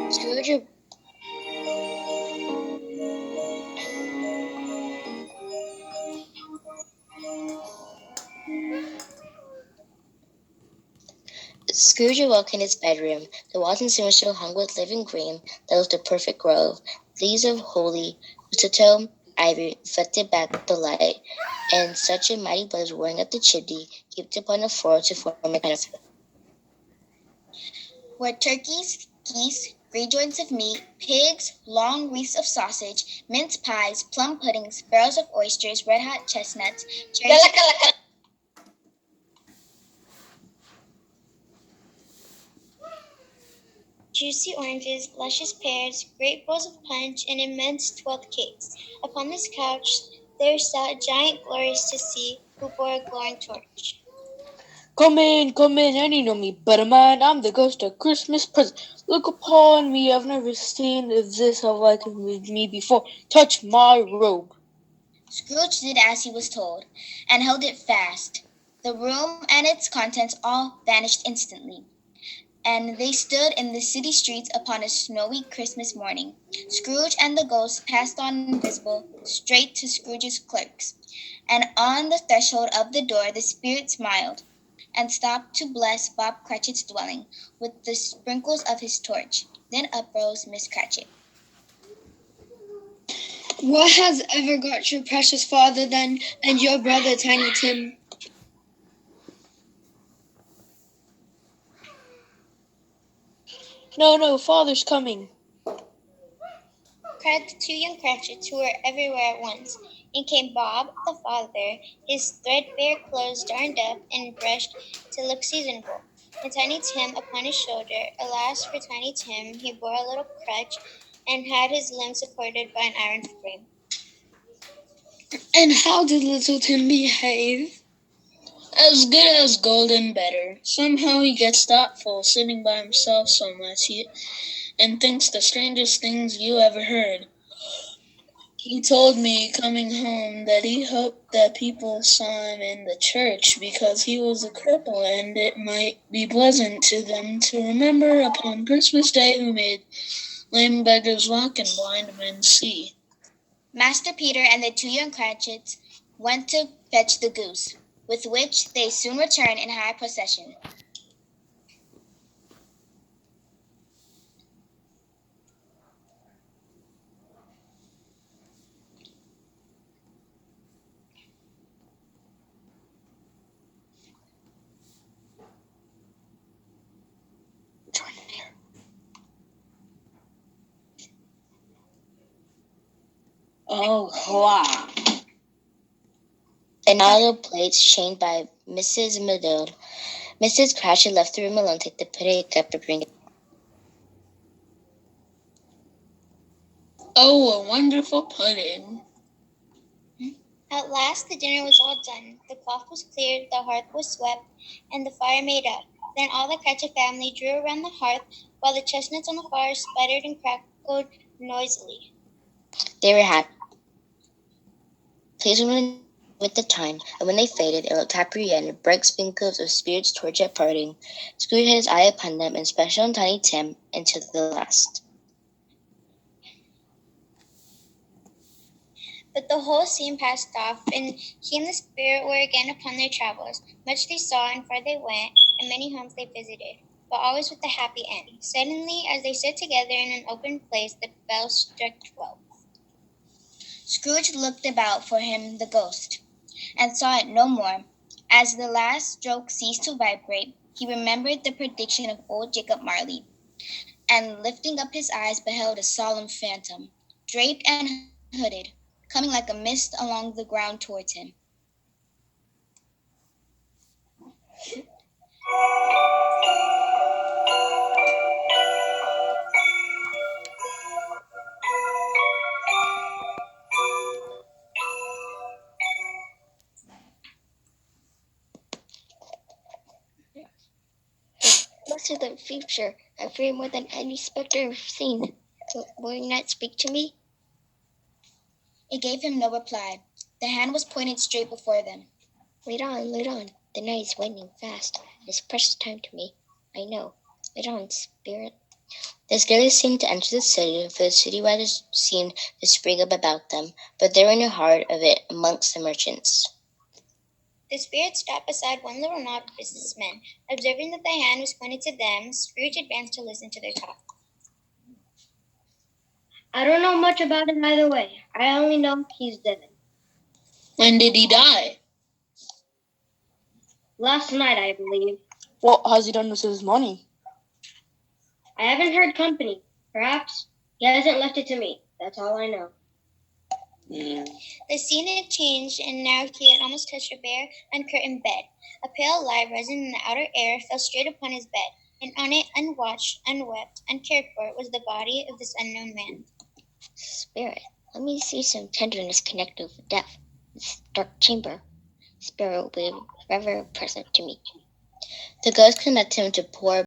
Scrooge Scrooge awoke in his bedroom. The walls and ceilings were hung with living green that was the perfect grove. Leaves of holly, mistletoe, ivy reflected back the light, and such a mighty blaze roaring up the chimney, heaped upon the floor to form a kind of were turkeys, geese, great joints of meat, pigs, long wreaths of sausage, mince pies, plum puddings, barrels of oysters, red-hot chestnuts, cherries, juicy oranges, luscious pears, great bowls of punch, and immense 12th cakes. Upon this couch there sat a giant glorious to see, who bore a glowing torch. Come in, any know me better, man. I'm the ghost of Christmas present. Look upon me, I've never seen this like me before. Touch my robe. Scrooge did as he was told, and held it fast. The room and its contents all vanished instantly, and they stood in the city streets upon a snowy Christmas morning. Scrooge and the ghost passed on invisible, straight to Scrooge's clerks, and on the threshold of the door the spirit smiled, and stopped to bless Bob Cratchit's dwelling with the sprinkles of his torch. Then uprose Miss Cratchit. What has ever got your precious father then, and your brother Tiny Tim? No, father's coming, cried the two young Cratchits, who were everywhere at once. In came Bob, the father, his threadbare clothes darned up and brushed to look seasonable, and Tiny Tim upon his shoulder. Alas for Tiny Tim, he bore a little crutch, and had his limbs supported by an iron frame. And how did little Tim behave? As good as gold and better. Somehow he gets thoughtful, sitting by himself so much, and thinks the strangest things you ever heard. He told me, coming home, that he hoped that people saw him in the church because he was a cripple, and it might be pleasant to them to remember upon Christmas Day who made lame beggars walk and blind men see. Master Peter and the two young Cratchits went to fetch the goose, with which they soon returned in high procession. Oh, wow. And all the plates chained by Mrs. Medill. Mrs. Cratchit left the room alone to take the pudding cup to bring it. Oh, a wonderful pudding. At last the dinner was all done. The cloth was cleared, the hearth was swept, and the fire made up. Then all the Cratchit family drew around the hearth, while the chestnuts on the fire sputtered and crackled noisily. They were happy, pleased with the time, and when they faded, it looked happier yet, and bright sprinkles of spirits torch at parting. Scrooge had his eye upon them, and special on Tiny Tim, until the last. But the whole scene passed off, and he and the spirit were again upon their travels. Much they saw, and far they went, and many homes they visited, but always with a happy end. Suddenly, as they stood together in an open place, the bell struck 12. Scrooge looked about for him the ghost, and saw it no more. As the last stroke ceased to vibrate, he remembered the prediction of old Jacob Marley, and lifting up his eyes beheld a solemn phantom, draped and hooded, coming like a mist along the ground towards him. Most of the future, I fear more than any spectre I've seen. Will you not speak to me? It gave him no reply. The hand was pointed straight before them. Lead on, lead on. The night is waning fast. It is precious time to me, I know. Spit on, spirit. They scarcely seemed to enter the city, for the city riders seemed to spring up about them, but they were in the heart of it amongst the merchants. The spirit stopped beside one little knot of businessmen. Observing that the hand was pointed to them, Scrooge advanced to listen to their talk. I don't know much about him either way. I only know he's dead. When did he die? Last night, I believe. What has he done with his money? I haven't heard company. Perhaps he hasn't left it to me. That's all I know. The scene had changed, and now he had almost touched a bare, uncurtained bed. A pale light, rising in the outer air, fell straight upon his bed, and on it, unwatched, unwept, uncared for, was the body of this unknown man. Spirit, let me see some tenderness connected with death. This dark chamber. Spirit will be forever present to me. The ghost connected him to poor